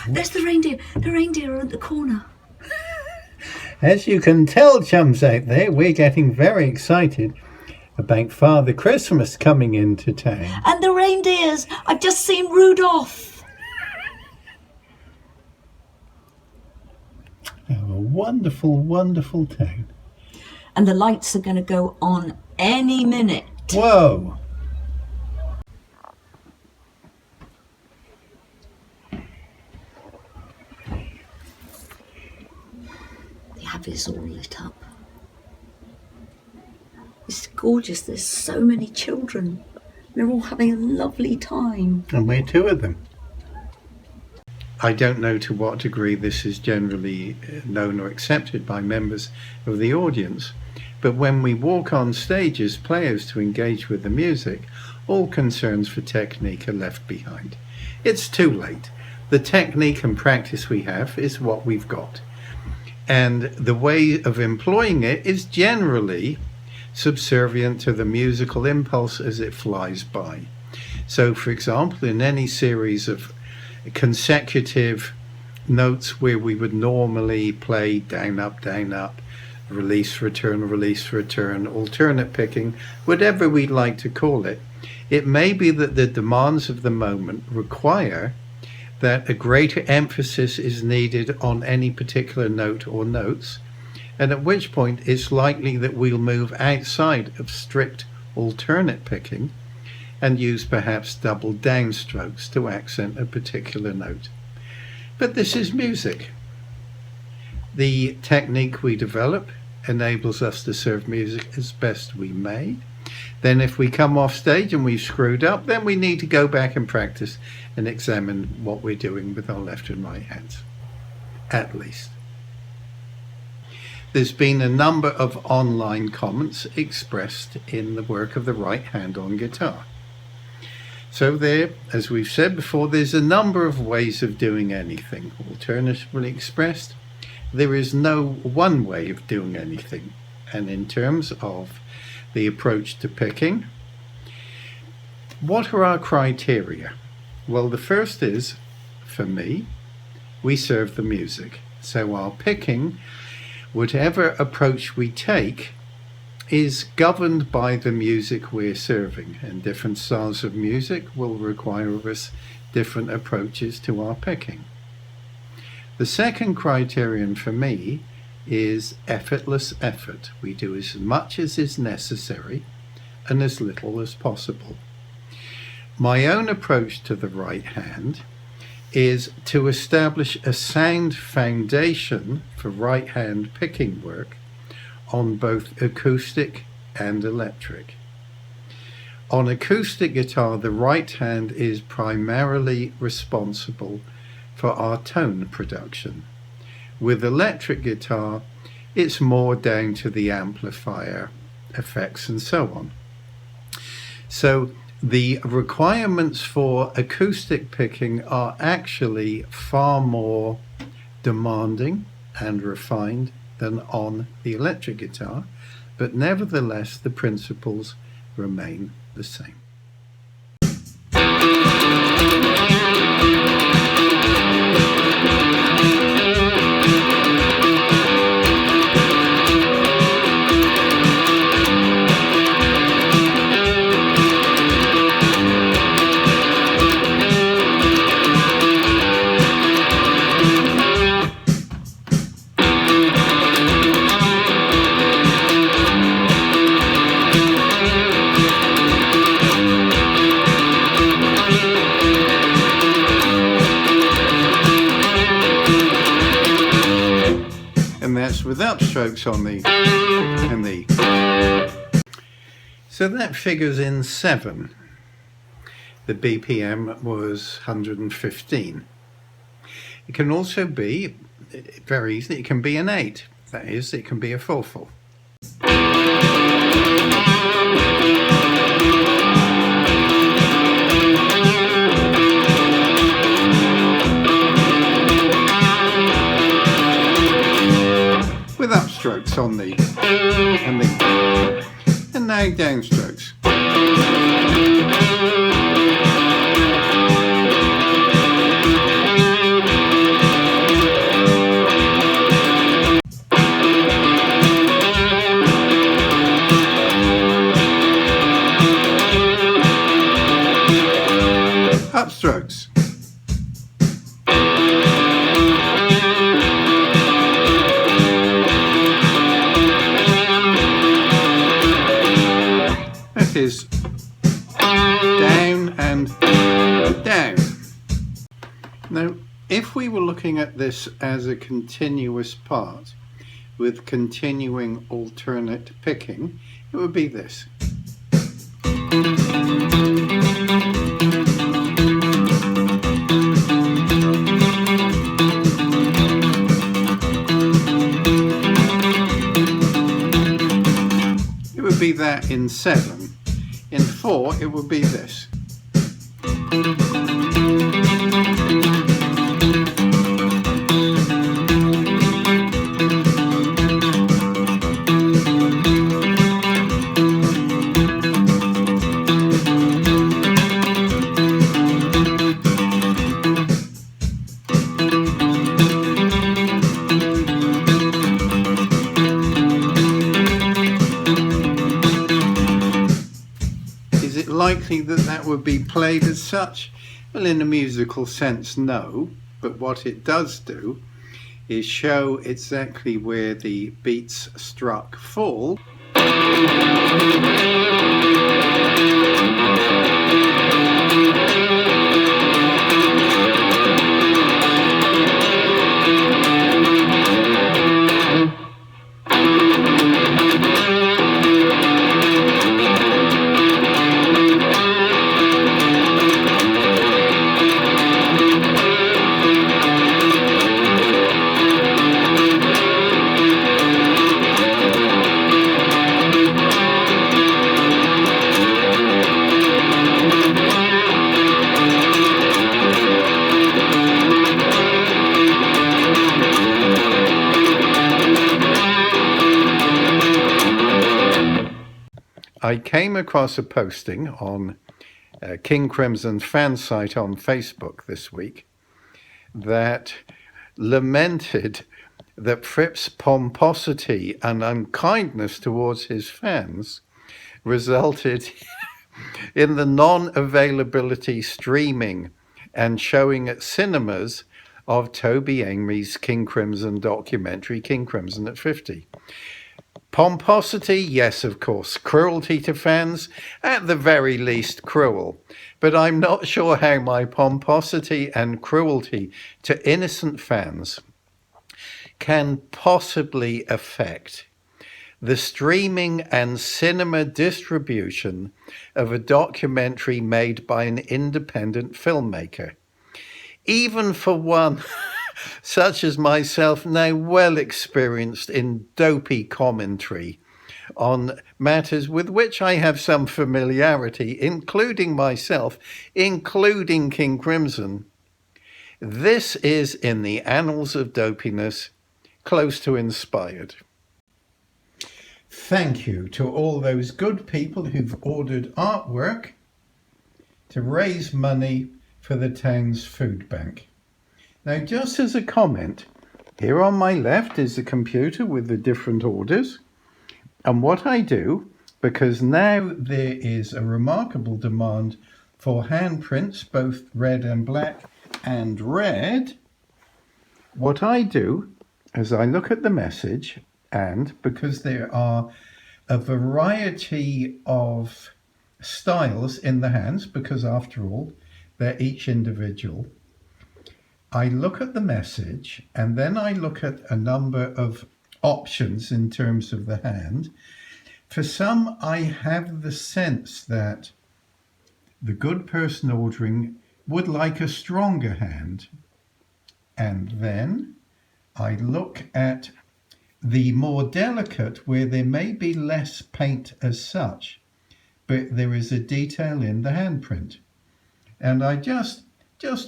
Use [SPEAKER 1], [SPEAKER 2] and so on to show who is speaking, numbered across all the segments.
[SPEAKER 1] There's the reindeer. The reindeer are at the corner.
[SPEAKER 2] As you can tell, chums out there, we're getting very excited about Father Christmas coming into town.
[SPEAKER 1] And the reindeers. I've just seen Rudolph.
[SPEAKER 2] Oh, a wonderful, wonderful town.
[SPEAKER 1] And the lights are going to go on any minute.
[SPEAKER 2] Whoa!
[SPEAKER 1] The Abbey's all lit up. It's gorgeous. There's so many children. They're all having a lovely time.
[SPEAKER 2] And we're two of them. I don't know to what degree this is generally known or accepted by members of the audience, but when we walk on stage as players to engage with the music, all concerns for technique are left behind. It's too late. The technique and practice we have is what we've got. And the way of employing it is generally subservient to the musical impulse as it flies by. So, for example, in any series of consecutive notes where we would normally play down, up, release, return, alternate picking, whatever we'd like to call it, it may be that the demands of the moment require that a greater emphasis is needed on any particular note or notes, and at which point it's likely that we'll move outside of strict alternate picking and use perhaps double downstrokes to accent a particular note. But this is music. The technique we develop enables us to serve music as best we may. Then if we come off stage and we've screwed up, then we need to go back and practice and examine what we're doing with our left and right hands, at least. There's been a number of online comments expressed in the work of the right hand on guitar. So there, as we've said before, there's a number of ways of doing anything. Alternatively expressed, there is no one way of doing anything. And in terms of the approach to picking, what are our criteria? Well, the first is, for me, we serve the music. So our picking, whatever approach we take, is governed by the music we're serving, and different styles of music will require of us different approaches to our picking. The second criterion for me is effortless effort. We do as much as is necessary and as little as possible. My own approach to the right hand is to establish a sound foundation for right hand picking work on both acoustic and electric. On acoustic guitar, the right hand is primarily responsible for our tone production. With electric guitar, it's more down to the amplifier, effects, and so on. So the requirements for acoustic picking are actually far more demanding and refined than on the electric guitar, but nevertheless the principles remain the same. With upstrokes on the and the. So that figures in 7. The BPM was 115. It can also be, very easily, it can be an 8. That is, it can be a 4/4. With upstrokes on the and now downstrokes. upstrokes. That is down and down. Now, if we were looking at this as a continuous part with continuing alternate picking, it would be this. It would be that in 7. In 4, it would be this. Is it likely that that would be played as such? Well, in a musical sense, no. But what it does do is show exactly where the beats struck fall. I came across a posting on King Crimson's fan site on Facebook this week that lamented that Fripp's pomposity and unkindness towards his fans resulted in the non-availability streaming and showing at cinemas of Toby Amy's King Crimson documentary, King Crimson at 50. Pomposity, yes, of course. Cruelty to fans, at the very least cruel. But I'm not sure how my pomposity and cruelty to innocent fans can possibly affect the streaming and cinema distribution of a documentary made by an independent filmmaker. Even for one such as myself, now well experienced in dopey commentary on matters with which I have some familiarity, including myself, including King Crimson. This is, in the annals of dopiness, close to inspired. Thank you to all those good people who've ordered artwork to raise money for the town's food bank. Now, just as a comment, here on my left is the computer with the different orders. And what I do, because now there is a remarkable demand for handprints, both red and black and red, what I do is I look at the message, and because there are a variety of styles in the hands, because after all, they're each individual, I look at the message and then I look at a number of options in terms of the hand. For some, I have the sense that the good person ordering would like a stronger hand. And then I look at the more delicate where there may be less paint as such, but there is a detail in the handprint. And I just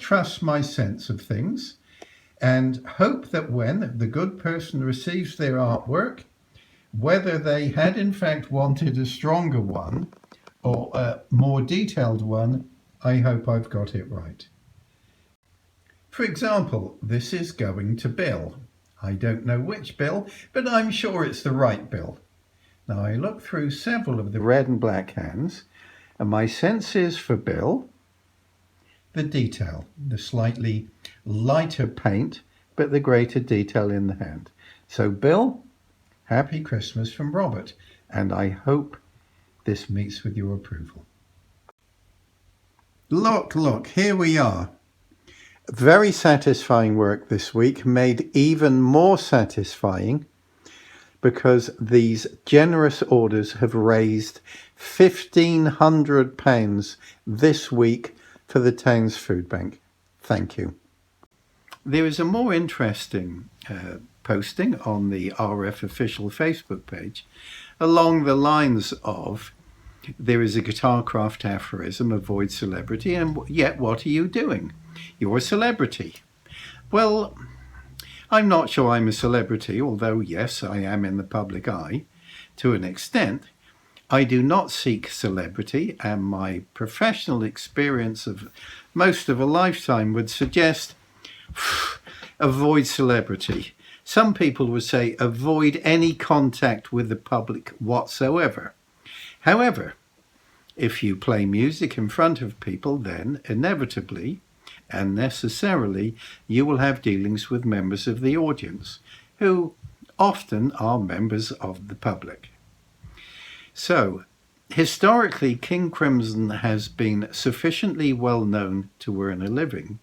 [SPEAKER 2] trust my sense of things and hope that when the good person receives their artwork, whether they had in fact wanted a stronger one or a more detailed one, I hope I've got it right. For example, this is going to Bill. I don't know which Bill, but I'm sure it's the right Bill. Now I look through several of the red and black hands, and my sense is for Bill, the detail, the slightly lighter paint, but the greater detail in the hand. So Bill, happy Christmas from Robert, and I hope this meets with your approval. Look, here we are. Very satisfying work this week, made even more satisfying because these generous orders have raised £1,500 this week for the town's food bank. Thank you. There is a more interesting posting on the RF official Facebook page along the lines of, there is a Guitarcraft aphorism, avoid celebrity, and yet what are you doing? You're a celebrity. Well, I'm not sure I'm a celebrity, although yes, I am in the public eye to an extent. I do not seek celebrity, and my professional experience of most of a lifetime would suggest avoid celebrity. Some people would say avoid any contact with the public whatsoever. However, if you play music in front of people, then inevitably and necessarily you will have dealings with members of the audience, who often are members of the public. So, historically, King Crimson has been sufficiently well known to earn a living,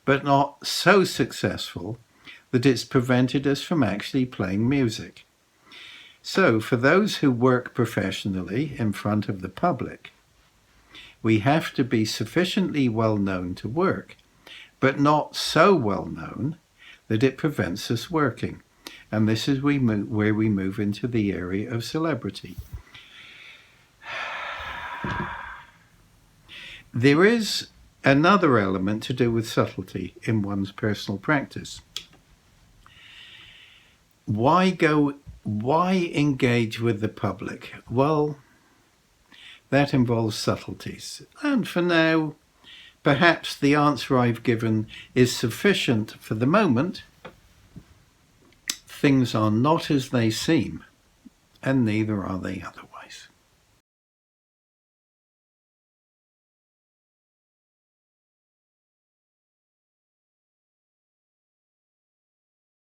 [SPEAKER 2] but not so successful that it's prevented us from actually playing music. So, for those who work professionally in front of the public, we have to be sufficiently well known to work, but not so well known that it prevents us working. And this is where we move into the area of celebrity. There is another element to do with subtlety in one's personal practice. Why engage with the public? Well, that involves subtleties. And for now, perhaps the answer I've given is sufficient for the moment. Things are not as they seem, and neither are they otherwise.